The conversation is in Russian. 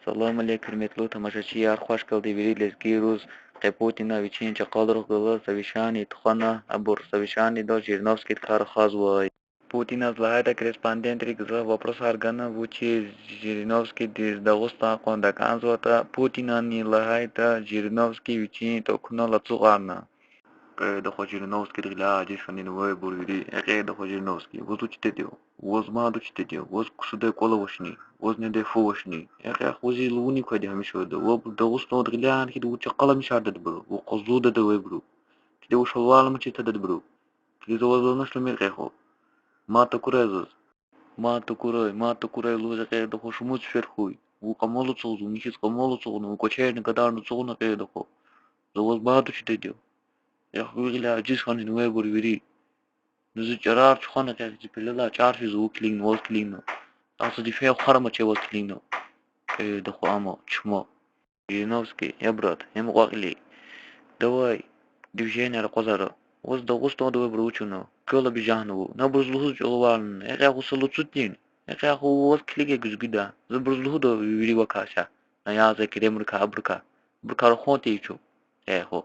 Assalomu alaykum, hurmatli tomoshachilar, xush keldingiz Lezgi ro'z Putina вечеринче кадров совещание Тухана Абур совещание до Жириновский Кархазвой. Путина злая корреспондент за вопрос органа вучи Жириновский из Дагестана кондаганзота Путина не лагайта Жириновский вечеринче токуна лацугана. Дохо Жириновский для дешевле бургери. Дохо Жириновский. Вот учтете. Вот маду учтете. Вот куда коловошни. Вот не дефовошни. Хузи луни кади хамишода. Вот дагустан для анхи уча калам шадад бру. Вот козуда да бру. Киде ушалвал мчита да бру. Киде завозлана шлемер рехо. Мата курезус. Мата курай луза дохо шмуц ферхуй. У камолу цозу. Михис камолу цозу. У кочерни кадарну цозу дохо. Завоз маду учтете. يا أخوي لا جيس خان نوي بريري نزل جرار خانة كذي بلا تعرف يزو كلين وال كلينو أصل فيها خرمة شيء وال كلينو دخو أما شما ينوسكي يا برات هم واقلي دواي ديفجين على قزارة وز دغوست دواي بروچونو كلا بجانو نبرزلوه جوالن يا أخو سلو تسدين يا أخو وال كليك جزجدا زبرزلوه دو يري وكاشا نيا زي كده مركا بركا رخوتي يشو يا أخو